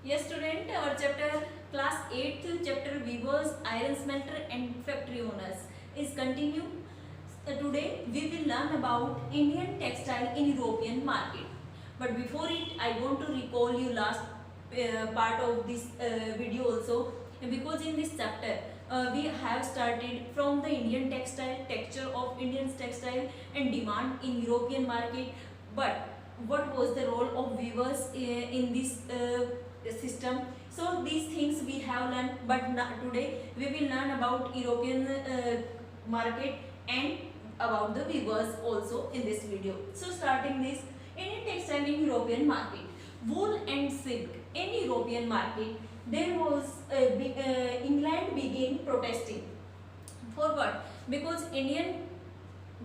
Yes, student, our chapter class 8th chapter weavers, iron smelter and factory owners is continue. Today we will learn about Indian textile in European market. But before it, I want to recall you last part of this video also, because in this chapter we have started from the Indian textile, texture of Indian textile and demand in European market. But what was the role of weavers in this system? So these things we have learned, but today we will learn about European market and about the weavers also in this video. So starting this, Indian textile in European market, wool and silk in European market. There was England began protesting for what? Because Indian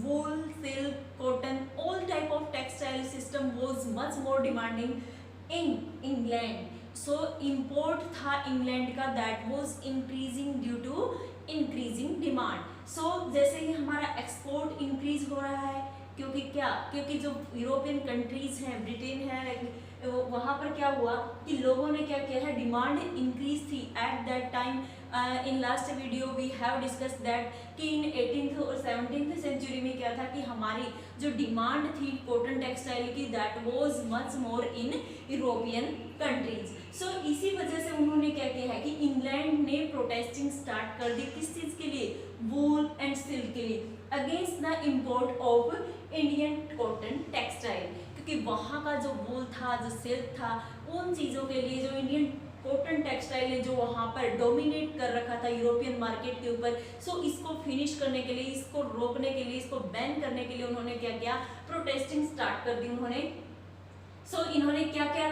wool, silk, cotton, all type of textile system was much more demanding in England. So import था England का, that was increasing due to increasing demand. So जैसे ही हमारा export increase हो रहा है, क्योंकि क्या, क्योंकि जो यूरोपियन कंट्रीज हैं, ब्रिटेन है, वहाँ पर क्या हुआ कि लोगों ने क्या किया है, डिमांड इंक्रीज थी at that time. In last video we have discuss that कि इन 18th और 17th सेंचुरी में क्या था कि हमारी जो डिमांड थी कॉटन टेक्सटाइल की, that was much more in European countries. So इसी वजह से उन्होंने क्या किया है कि इंग्लैंड ने प्रोटेस्टिंग स्टार्ट कर दी. किस चीज के लिए? वूल एंड सिल्क के लिए, against the import of Indian cotton textile. क्योंकि वहाँ का जो वूल था, जो सिल्क था, उन चीज़ों के लिए जो इंडियन कॉटन टेक्सटाइल है जो वहाँ पर डोमिनेट कर रखा था यूरोपियन मार्केट के ऊपर. सो इसको फिनिश करने के लिए, इसको रोकने के लिए, इसको बैन करने के लिए उन्होंने क्या किया, प्रोटेस्टिंग स्टार्ट कर दी उन्होंने. सो इन्होंने क्या क्या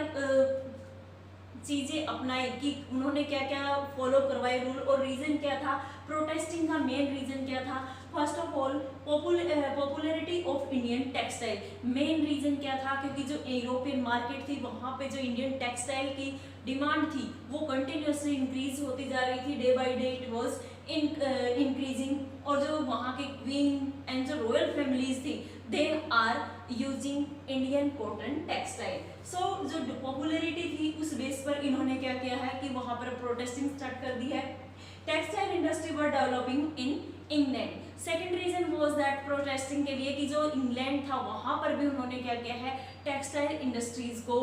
चीजें अपनाई कि उन्होंने क्या क्या फॉलो करवाए रूल, और रीजन क्या था प्रोटेस्टिंग का, मेन रीजन क्या था? First of all popularity of Indian textile. Main reason क्या था? क्योंकि जो यूरोपियन मार्केट थी वहाँ पे जो इंडियन टेक्सटाइल की डिमांड थी वो कंटिन्यूसली इंक्रीज होती जा रही थी, day by day it was increasing. और जो वहाँ के क्वीन एंड जो रॉयल फैमिलीज थी, they are using Indian cotton textile. So जो पॉपुलैरिटी थी उस बेस पर इन्होंने क्या किया है कि वहाँ पर प्रोटेस्टिंग स्टार्ट कर दी है. Textile industry were developing in England. Second reason was that protesting के लिए कि जो इंग्लैंड था वहाँ पर भी उन्होंने क्या किया है, टेक्सटाइल इंडस्ट्रीज को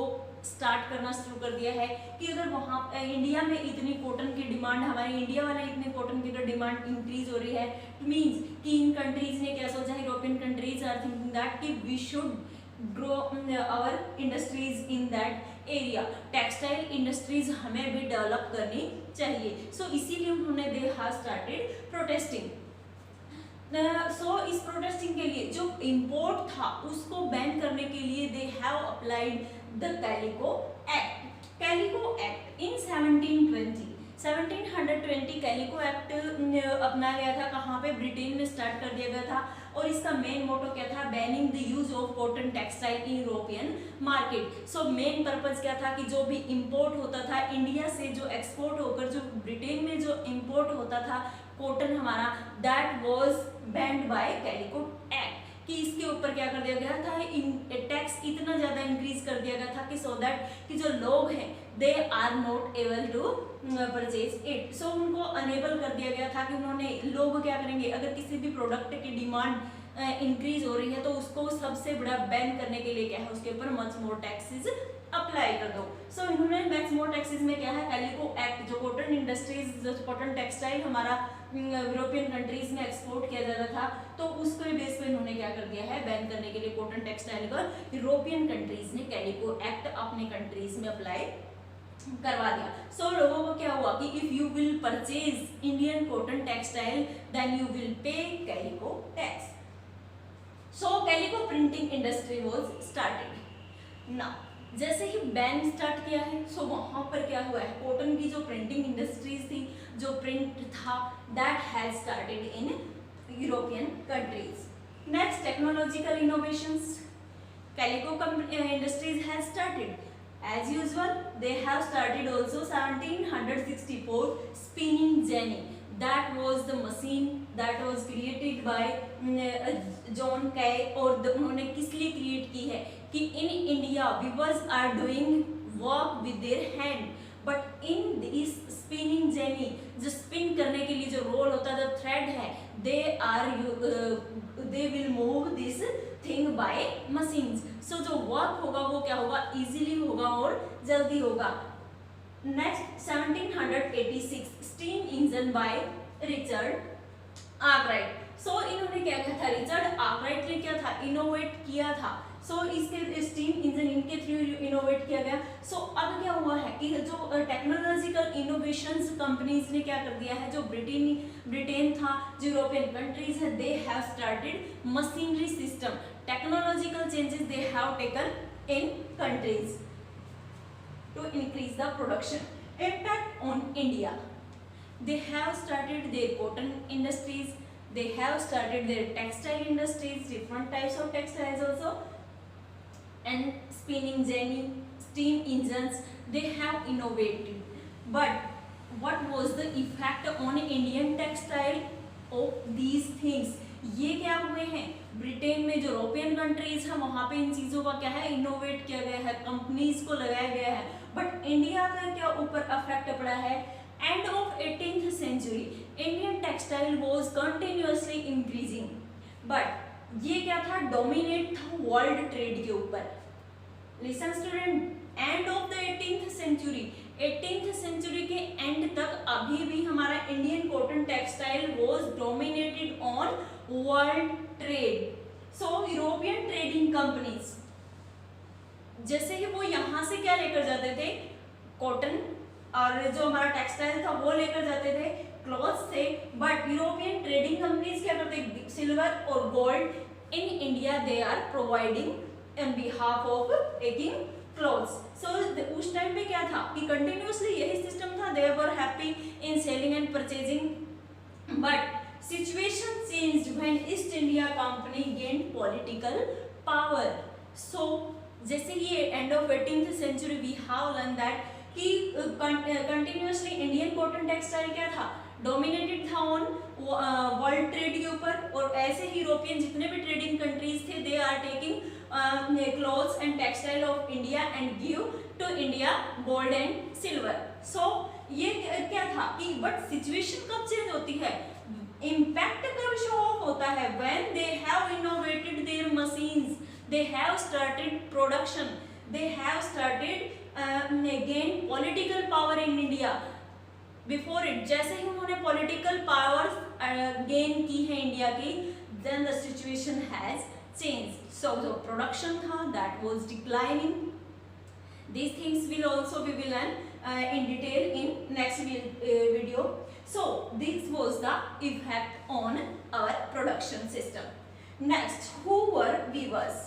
स्टार्ट करना शुरू कर दिया है कि अगर वहाँ इंडिया में इतनी कॉटन की डिमांड, हमारे इंडिया वाले इतने कॉटन की डिमांड इंक्रीज हो रही है, इट मीन्स कि इन कंट्रीज ने क्या सोचा, European countries are thinking that कि we should grow our industries in that area. Textile industries हमें भी डेवलप करनी चाहिए. सो इसीलिए उन्होंने they have started protesting. So इस प्रोटेस्टिंग के लिए जो इंपोर्ट था उसको बैन करने के लिए they have applied the calico act. Calico act in 1720 calico act अपनाया गया था. कहाँ पे? ब्रिटेन में स्टार्ट कर दिया गया था. और इसका मेन मोटो क्या था? Banning the use of cotton textile in European market. So main purpose क्या था कि जो भी इंपोर्ट होता था इंडिया से, जो एक्सपोर्ट होकर जो ब्रिटेन में जो इंपोर्ट होता था कॉटन हमारा, that was banned by calico act. कि इसके ऊपर क्या कर दिया गया था, टैक्स इतना ज्यादा इंक्रीज कर दिया गया था कि सो दैट कि जो लोग हैं they are not able to purchase it. So उनको अनेबल कर दिया गया था कि उन्होंने, लोग क्या करेंगे, अगर किसी भी प्रोडक्ट की डिमांड इंक्रीज हो रही है तो उसको सबसे बड़ा बैन करने के लिए क्या है, उसके ऊपर मच मोर टैक्सेस अप्लाई कर दो. सो इन्होंने मैक्स मोर टैक्सेस में क्या है, कैलिको एक्ट, जो कॉटन इंडस्ट्रीज, जो कॉटन टेक्सटाइल हमारा यूरोपियन कंट्रीज में एक्सपोर्ट किया जाता था, तो उसके बेस पे इन्होंने क्या कर दिया है, बैन करने के लिए कॉटन टेक्सटाइल को यूरोपियन कंट्रीज ने कैलिको एक्ट अपने कंट्रीज में अप्लाई करवा दिया. सो लोगों को क्या हुआ कि if you will purchase Indian cotton textile then you will pay calico tax. So calico printing industry was started. Now जैसे ही बैन स्टार्ट किया है, सो वहाँ पर क्या हुआ है, कॉटन की जो प्रिंटिंग इंडस्ट्रीज थी, जो प्रिंट था, that has started in European countries. Next, technological innovations. Calico industries has started as usual. They have started also 1764 spinning jenny. That was the machine that was created by John Kay. और उन्होंने किस लिए create की है कि in India weavers are doing work with their hand. But in इस spinning jenny, जो spin करने के लिए जो रोल होता है, जो थ्रेड है, they will move this thing by machines. So जो वर्क होगा वो क्या होगा, इजीली होगा और जल्दी होगा। Next 1786 steam engine by Richard Arkwright. So इन्होंने क्या किया था, रिचर्ड आर्कराइट ने क्या था, इनोवेट किया था। सो इसके स्टीम इंजन इनके थ्रू इनोवेट किया गया। सो अब क्या हुआ है कि जो टेक्नोलॉजिकल इनोवेशंस कंपनीज ने क्या कर दिया है, जो ब्रिटेन था, जो यूरोपियन कंट्रीज है, दे have started machinery system, technological changes they have taken in countries to increase the production. Impact on India. They have started their cotton industries. They have started their textile industries, different types of textiles also, and spinning jenny, steam engines. They have innovated. But what was the effect on Indian textile of these things? ये क्या हुए हैं, Britain में जो European countries है वहां पे इन चीजों का क्या है, इनोवेट किया गया है, कंपनीज को लगाया गया है, बट इंडिया का क्या ऊपर अफेक्ट पड़ा है। End of 18th century Indian textile was continuously increasing, but ये क्या था, डोमिनेट था वर्ल्ड ट्रेड के ऊपर। Listen student, end of the 18th century, 18th century के एंड तक अभी भी हमारा Indian cotton textile was dominated on world trade. So European trading companies, जैसे ही वो यहाँ से क्या लेकर जाते थे, कॉटन और जो हमारा टेक्सटाइल था वो लेकर जाते थे, क्लॉथ्स थे, बट यूरोपियन ट्रेडिंग कंपनीज क्या करते, सिल्वर और gold in India they are providing on behalf of taking clothes. So उस टाइम पे क्या था कि कंटिन्यूअसली यही सिस्टम था, they were happy in selling and purchasing, but situation changed when East India Company gained political power. So जैसे ही end of 18th century we have learn that कि कंटिन्यूअसली इंडियन कॉटन टेक्सटाइल क्या था, dominated था on world trade के ऊपर, और ऐसे ही यूरोपियन जितने भी ट्रेडिंग कंट्रीज थे, they are taking clothes and textile of India and give to India gold and silver. So ये क्या था कि बट सिचुएशन कब चेंज होती है, इम्पैक्ट कब शो ऑफ होता है, when they have innovated their machines, they have started production, they have started gain political power in India. Before it, जैसे ही उन्होंने political power gain की है इंडिया की, then the situation has changed. So the production था that was declining. These things will also we will learn in detail in next video. So this was the effect on our production system. Next, who were weavers?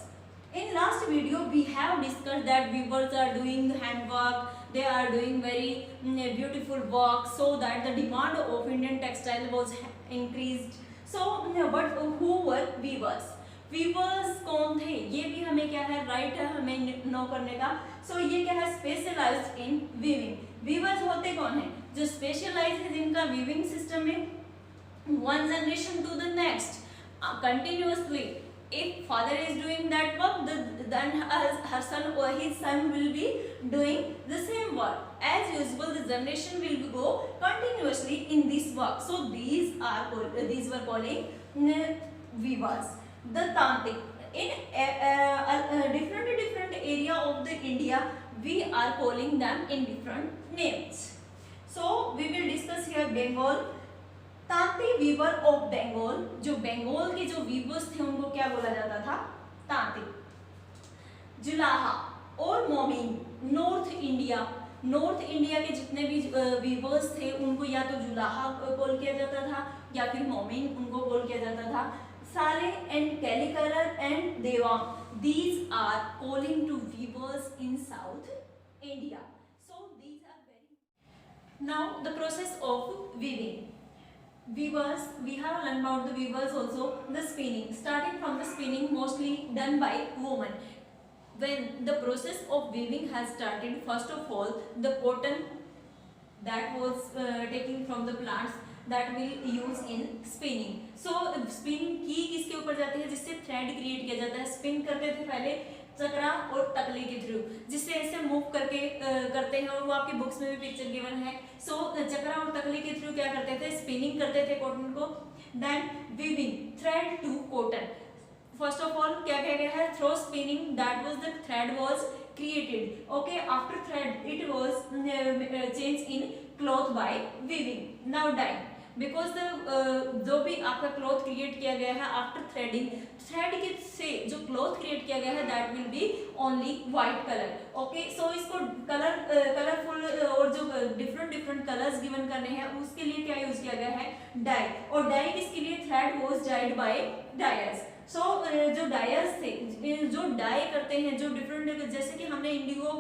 In last video we have discussed that weavers are doing handwork, they are doing very beautiful work, so that the demand of Indian textile was increased. So but who were weavers? Weavers कौन थे, ये भी हमें क्या है, right है हमें no करने का। सो ये क्या है, स्पेशलाइज्ड इन वीविंग। वीवर्स होते कौन है, जो स्पेशलाइज है, जिनका वीविंग सिस्टम में one generation to the next continuously, if father is doing that work, then her son or his son will be doing the same work. As usual, the generation will go continuously in this work. So these were calling weavers. The Tantric, in different area of the India, we are calling them in different names. So we will discuss here Bengal. Tanti weaver of Bengal, जो बंगाल के जो viewers थे उनको क्या बोला जाता था, तांती। जुलाहा और मोमिन, नॉर्थ इंडिया के जितने भी वीवर्स थे उनको या तो जुलाहा कॉल किया जाता था या फिर मोमिन उनको कॉल किया जाता था। साले एंड कैलिकलर एंड देवांग, these are calling to weavers in South India. So these are very. Now the process of weaving. Weavers, we have learned about the weavers also. The spinning, starting from the spinning, mostly done by women. When the process of weaving has started, first of all the cotton that was taken from the plants that will use in spinning. So spinning की किसके ऊपर जाती है, जिससे thread create किया जाता है। Spin करते थे पहले चक्रा और तकली के थ्रू, जिससे ऐसे मूव करके करते हैं, और वो आपकी बुक्स में भी पिक्चर गिवन है। सो चक्रा और तकली के थ्रू क्या करते थे, स्पिनिंग करते थे कॉटन को। Then weaving thread to cotton, first of all क्या कहा गया है, through spinning that was the thread was created, okay, after thread it was changed in cloth by weaving. Now dye, because the जो भी आपका cloth create किया गया है आफ्टर थ्रेडिंग, थ्रेड के से जो क्लॉथ क्रिएट किया गया है that will be only white colour, okay. So इसको कलरफुल और जो डिफरेंट कलर्स गिवन करने हैं उसके लिए क्या यूज किया गया है, डाई। और डाई किसके लिए, thread was dyed by dyers. So जो डायर्स थे, जो डाई करते हैं, जो डिफरेंट, जैसे कि हमने इंडिगो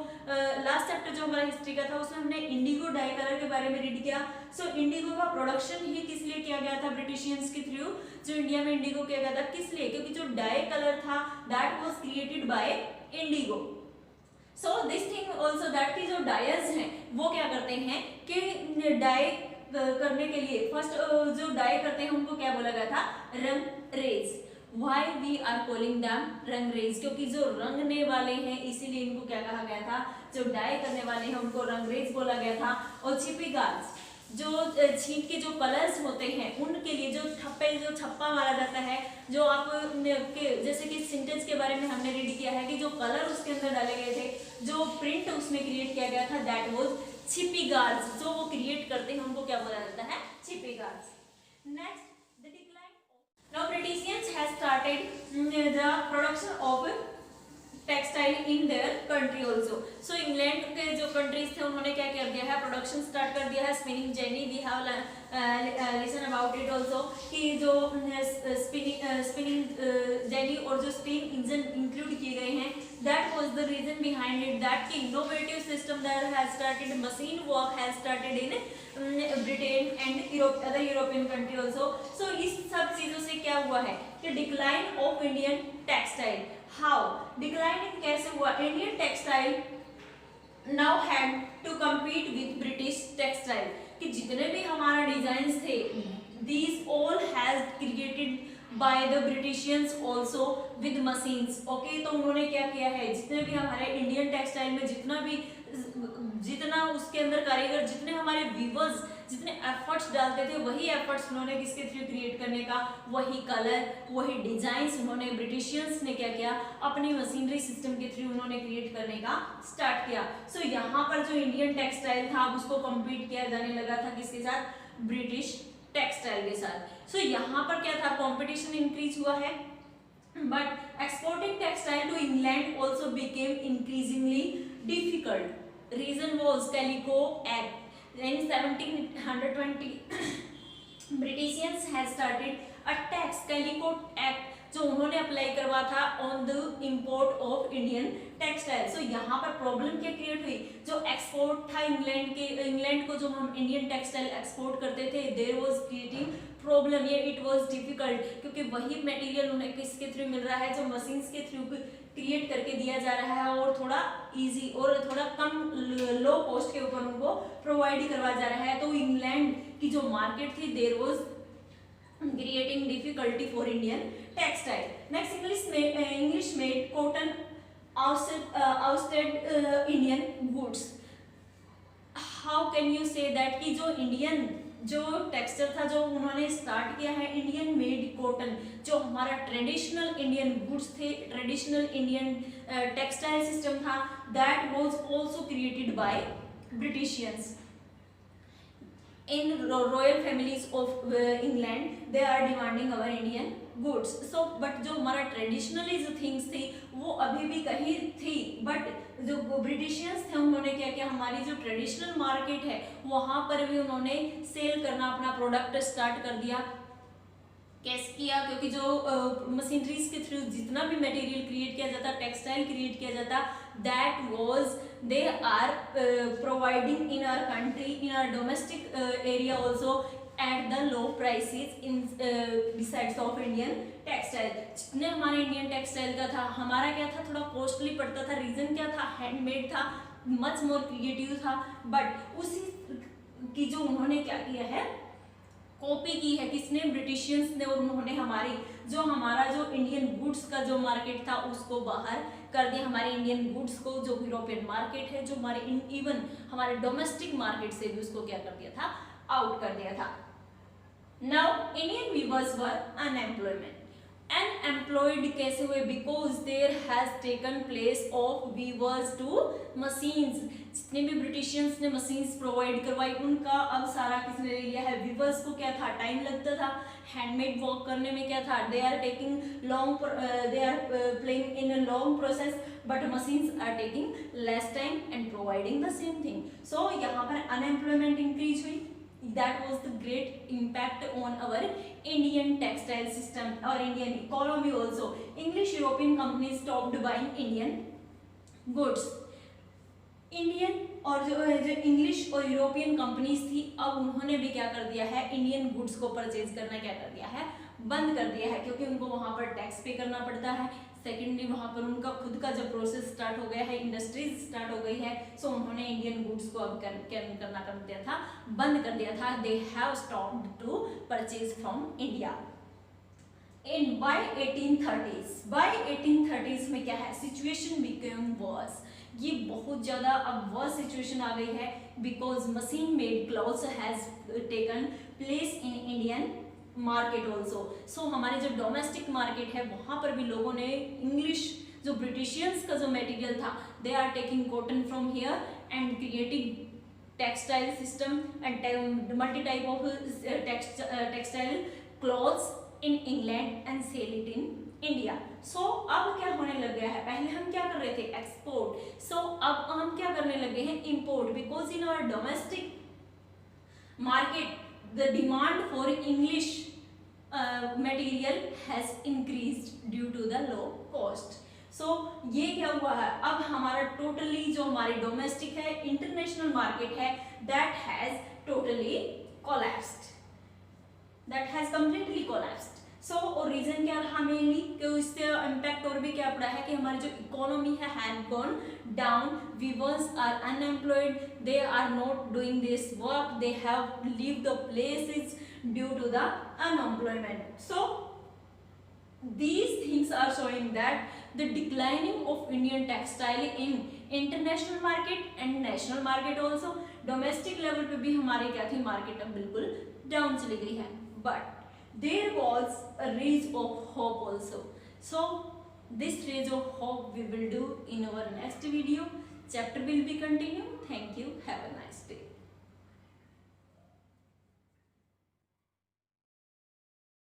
लास्ट चैप्टर जो हमारा हिस्ट्री का था उसमें हमने इंडिगो डाई कलर के बारे में रीड किया। सो इंडिगो का प्रोडक्शन ही किस लिए किया गया था, ब्रिटिशियंस के थ्रू जो इंडिया में इंडिगो किया गया था, किस लिए, क्योंकि जो डाई कलर था that was created by Indigo. So this thing also that की जो डायर्स हैं वो क्या करते हैं कि डाई करने के लिए फर्स्ट जो डाई करते हैं उनको क्या बोला गया था, Rangrez. Why we are calling them Rangrez, क्योंकि जो रंगने वाले हैं इसीलिए इनको क्या कहा गया था, जो डाई करने वाले हैं उनको रंगरेज बोला गया था। और छिपीगार्स, जो छींट के जो कलर्स होते हैं उनके लिए जो छप्पा मारा जाता है, जो आप जैसे कि सिंटेक्स के बारे में हमने रीड किया है कि जो कलर उसके अंदर डाले गए थे, जो प्रिंट उसमें क्रिएट किया गया था दैट वाज छिपीगार्स, जो वो क्रिएट करते हैं उनको क्या बोला जाता है, छिपीगार्स। Next, now Britishers has started the production of textile in their country also. So England के जो countries थे उन्होंने क्या कर दिया है, प्रोडक्शन स्टार्ट कर दिया है spinning jenny. We have listen about it also कि जो स्पिनिंग जेनी और जो स्टीम इंजन इंक्लूड किए गए हैं, that was the reason behind it, that the innovative system that has started, machine work has started in Britain and Europe, other European country also. So इस सब चीजों से क्या हुआ है कि decline of Indian textile. How decline कैसे हुआ, Indian textile now had to compete with British textile, कि जितने भी हमारा डिजाइन थे these all has created by the Britishers also with machines, okay। तो उन्होंने क्या किया है, जितने भी हमारे इंडियन टेक्सटाइल में जितना उसके अंदर कारीगर, जितने हमारे वीवर्स जितने एफर्ट्स डालते थे, वही एफर्ट्स उन्होंने किसके थ्रू क्रिएट करने का, वही कलर, वही डिजाइन्स उन्होंने ब्रिटिशियंस ने क्या किया, अपनी मशीनरी सिस्टम के थ्रू उन्होंने क्रिएट करने का स्टार्ट किया। सो यहाँ पर जो इंडियन टेक्सटाइल था अब उसको कम्पीट किया जाने लगा था किसके साथ, ब्रिटिश टेक्सटाइल के साथ। सो यहाँ पर क्या था, कंपटीशन इंक्रीज हुआ है, but exporting textile to England also became increasingly difficult. Reason was calico act in 1720 Britishers had started a tax, Calico Act, जो उन्होंने अप्लाई करवा था on the import of Indian textile. So यहाँ पर problem क्या create हुई, जो export था इंग्लैंड को जो हम इंडियन टेक्सटाइल एक्सपोर्ट करते थे, देयर वाज क्रिएटिंग प्रॉब्लम, ये इट वाज डिफिकल्ट, क्योंकि वही मटेरियल उन्हें किसके थ्रू मिल रहा है, जो मशीन्स के थ्रू क्रिएट करके दिया जा रहा है, और थोड़ा इजी और थोड़ा कम लो कॉस्ट के ऊपर उनको प्रोवाइड करवा जा रहा है। तो इंग्लैंड की जो मार्केट थी there was creating difficulty for Indian textile. Next, English made cotton ousted Indian goods. How can you say that कि जो इंडियन जो टेक्सटाइल था जो उन्होंने स्टार्ट किया है, इंडियन मेड कॉटन, जो हमारा ट्रेडिशनल इंडियन गुड्स थे, ट्रेडिशनल इंडियन टेक्सटाइल सिस्टम था, that was also created by Britishians. In royal families of England, they are demanding our Indian goods. So, but जो हमारा ट्रेडिशनली जो things थी वो अभी भी कहीं थी, बट जो ब्रिटिशियंस थे उन्होंने क्या किया, हमारी जो ट्रेडिशनल मार्केट है वहाँ पर भी उन्होंने सेल करना अपना प्रोडक्ट स्टार्ट कर दिया। कैसे किया, क्योंकि जो मशीनरीज के थ्रू जितना भी मटेरियल क्रिएट किया जाता, टेक्सटाइल क्रिएट किया जाता, that was they are providing in our country, in our domestic area also at the low prices in besides of Indian textile. जितने हमारे इंडियन टेक्सटाइल का था, हमारा क्या था, थोड़ा कॉस्टली पड़ता था। रीजन क्या था, हैंडमेड था, मच मोर क्रिएटिव था, बट उसी की जो उन्होंने क्या किया है, कॉपी की है किसने, ब्रिटिशियंस ने, और उन्होंने हमारा जो इंडियन गुड्स का जो मार्केट था उसको बाहर कर दिया, हमारे इंडियन गुड्स को जो यूरोपियन मार्केट है, जो हमारे इवन हमारे डोमेस्टिक मार्केट से भी उसको क्या कर दिया था, आउट कर दिया था। Now Indian weavers were unemployment, unemployed कैसे हुए, because there has taken place of weavers to machines, जितने भी ब्रिटिशियंस ने मशीन्स प्रोवाइड करवाई उनका अब सारा किसने ले लिया है, वीवर्स को क्या था, टाइम लगता था हैंडमेड वर्क करने में, क्या था, they are playing in a long process, but machines are taking less time and providing the same thing. So यहाँ पर अनएम्प्लॉयमेंट इंक्रीज हुई, that was the great impact on our Indian textile system or Indian economy also. English European companies stopped buying Indian goods. Indian और जो English और European companies थी अब उन्होंने भी क्या कर दिया है, इंडियन गुड्स को परचेज करना क्या कर दिया है, बंद कर दिया है, क्योंकि उनको वहां पर टैक्स पे करना पड़ता है। सेकेंडली वहां पर उनका खुद का जब प्रोसेस स्टार्ट हो गया है, इंडस्ट्रीज स्टार्ट हो गई है, सो उन्होंने इंडियन गुड्स को अब करना कर दिया था, बंद कर दिया था। They have stopped to purchase from India. In by 1830s में क्या है, सिचुएशन बिकेम वर्स, ये बहुत ज्यादा अब वर्स सिचुएशन आ गई है, because machine made clothes has taken place in Indian market also. So हमारे जो डोमेस्टिक मार्केट है वहां पर भी लोगों ने इंग्लिश जो ब्रिटिशियंस का जो मटेरियल था, they are taking cotton from here and creating textile system and multi type of textile clothes in England and sell it in India. So अब क्या होने लग गया है, पहले हम क्या कर रहे थे, एक्सपोर्ट, सो अब हम क्या करने लगे हैं, import, because in our domestic market the demand for English material has increased due to the low cost. So ये क्या हुआ है, अब हमारा टोटली जो हमारी डोमेस्टिक है, इंटरनेशनल मार्केट है, that has totally collapsed, that has completely collapsed. So और रीजन क्या रहा मेनली, कि इससे इम्पैक्ट और भी क्या पड़ा है कि हमारी जो इकोनॉमी है had gone down, weavers are unemployed, they are not doing this work, they have leave the places due to the unemployment. So these things are showing that the declining of Indian textile in international market and national market also, domestic level पे भी हमारे क्या थी, market अब बिल्कुल down चली गई है, but there was a rays of hope also. So this rays of hope we will do in our next video. Chapter will be continued. Thank you. Have a nice day.